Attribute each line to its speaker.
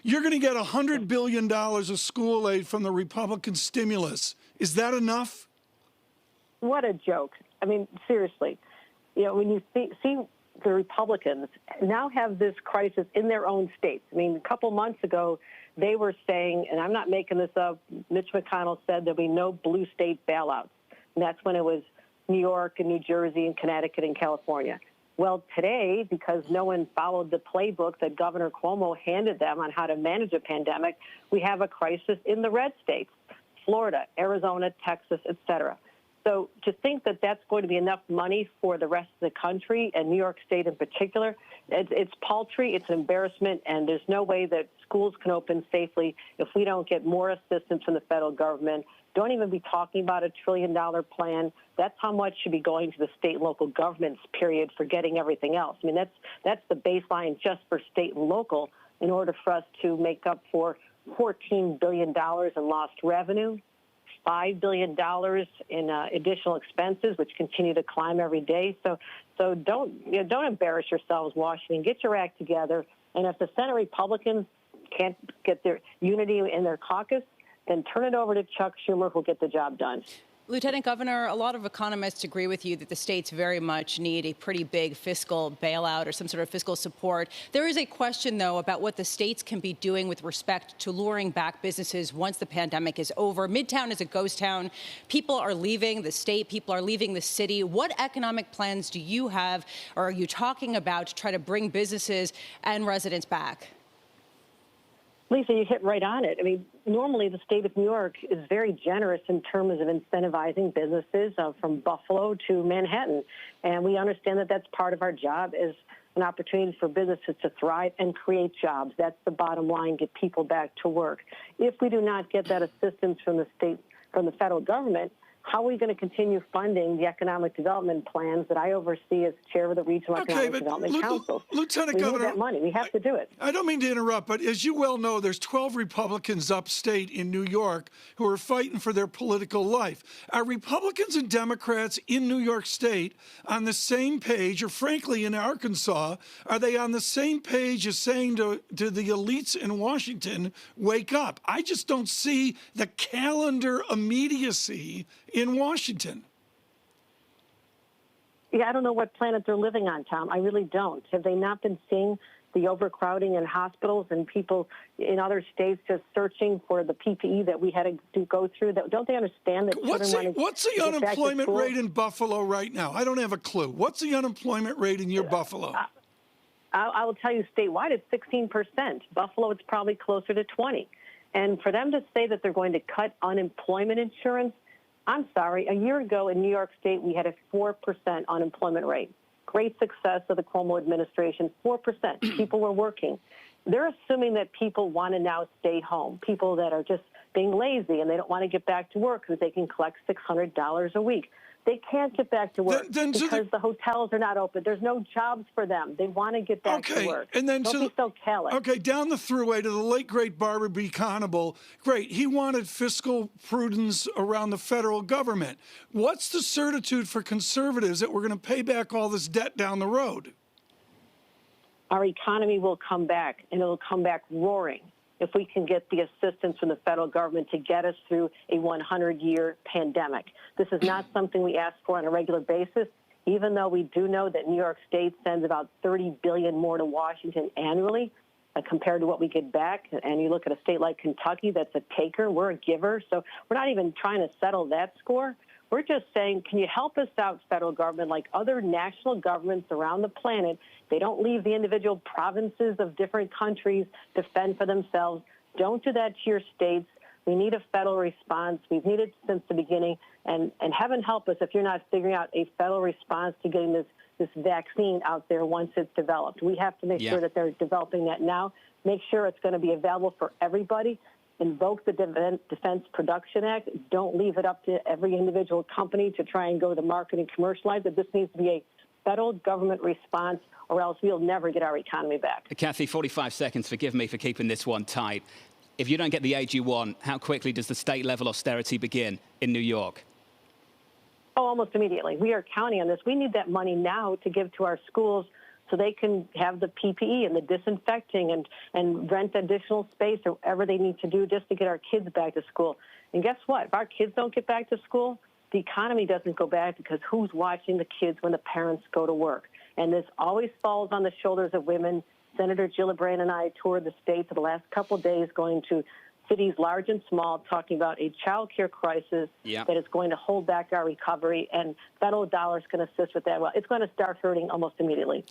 Speaker 1: You're going to get $100 billion of school aid from the Republican stimulus. Is that enough?
Speaker 2: What a joke. I mean, seriously. You know, when you see the Republicans now have this crisis in their own states. I mean, a couple months ago, they were saying, and I'm not making this up, Mitch McConnell said there'll be no blue state bailouts. And that's when it was New York and New Jersey and Connecticut and California. Well, today, because no one followed the playbook that Governor Cuomo handed them on how to manage a pandemic, we have a crisis in the red states, Florida, Arizona, Texas, et cetera. So to think that that's going to be enough money for the rest of the country, and New York State in particular, it's paltry, it's an embarrassment, and there's no way that schools can open safely if we don't get more assistance from the federal government. Don't even be talking about a $1 trillion plan. That's how much should be going to the state and local governments, period, for getting everything else. I mean, that's the baseline just for state and local in order for us to make up for $14 billion in lost revenue, $5 billion in additional expenses, which continue to climb every day. So don't embarrass yourselves, Washington. Get your act together. And if the Senate Republicans can't get their unity in their caucus, then turn it over to Chuck Schumer, who'll get the job done.
Speaker 3: Lieutenant Governor, a lot of economists agree with you that the states very much need a pretty big fiscal bailout or some sort of fiscal support. There is a question, though, about what the states can be doing with respect to luring back businesses once the pandemic is over. Midtown is a ghost town. People are leaving the state. People are leaving the city. What economic plans do you have, or are you talking about, to try to bring businesses and residents back?
Speaker 2: Lisa, you hit right on it. I mean, normally the state of New York is very generous in terms of incentivizing businesses from Buffalo to Manhattan. And we understand that that's part of our job is an opportunity for businesses to thrive and create jobs. That's the bottom line, get people back to work. If we do not get that assistance from the state, from the federal government, how are we going to continue funding the economic development plans that I oversee as chair of the Regional Economic Development Council?
Speaker 1: Lieutenant
Speaker 2: we
Speaker 1: Governor,
Speaker 2: need that money. We have to do it.
Speaker 1: I don't mean to interrupt, but as you well know, there's 12 Republicans upstate in New York who are fighting for their political life. Are Republicans and Democrats in New York State on the same page, or frankly in Arkansas, are they on the same page as saying to the elites in Washington, wake up? I just don't see the calendar immediacy in Washington.
Speaker 2: Yeah, I don't know what planet they're living on, Tom. I really don't. Have they not been seeing the overcrowding in hospitals and people in other states just searching for the PPE that we had to go through? Don't they understand that children
Speaker 1: what's the unemployment rate in Buffalo right now? I don't have a clue. What's the unemployment rate in your Buffalo?
Speaker 2: I will tell you statewide it's 16%. Buffalo, it's probably closer to 20%. And for them to say that they're going to cut unemployment insurance, I'm sorry, a year ago in New York State, we had a 4% unemployment rate. Great success of the Cuomo administration, 4%. People were working. They're assuming that people want to now stay home, people that are just being lazy and they don't want to get back to work because they can collect $600 a week. They can't get back to work because the hotels are not open. There's no jobs for them. They want to get back to work.
Speaker 1: And then
Speaker 2: don't be so callous.
Speaker 1: Okay, down the thruway to the late, great Barbara B. Conable. Great. He wanted fiscal prudence around the federal government. What's the certitude for conservatives that we're going to pay back all this debt down the road?
Speaker 2: Our economy will come back, and it will come back roaring if we can get the assistance from the federal government to get us through a 100-year pandemic. This is not something we ask for on a regular basis, even though we do know that New York State sends about $30 billion more to Washington annually compared to what we get back. And you look at a state like Kentucky, that's a taker. We're a giver. So we're not even trying to settle that score. We're just saying, can you help us out, federal government, like other national governments around the planet? They don't leave the individual provinces of different countries to fend for themselves. Don't do that to your states. We need a federal response. We've needed since the beginning. And heaven help us if you're not figuring out a federal response to getting this vaccine out there once it's developed. We have to make sure that they're developing that now, make sure it's going to be available for everybody. Invoke the Defense Production Act. Don't leave it up to every individual company to try and go to market and commercialize it. This needs to be a federal government response, or else we'll never get our economy back.
Speaker 4: Kathy, 45 seconds. Forgive me for keeping this one tight. If you don't get the aid you want, how quickly does the state-level austerity begin in New York?
Speaker 2: Oh, almost immediately. We are counting on this. We need that money now to give to our schools so they can have the PPE and the disinfecting and rent additional space or whatever they need to do just to get our kids back to school. And guess what? If our kids don't get back to school, the economy doesn't go back, because who's watching the kids when the parents go to work? And this always falls on the shoulders of women. Senator Gillibrand and I toured the state for the last couple of days, going to cities large and small, talking about a child care crisis that is going to hold back our recovery, and federal dollars can assist with that. Well, it's going to start hurting almost immediately.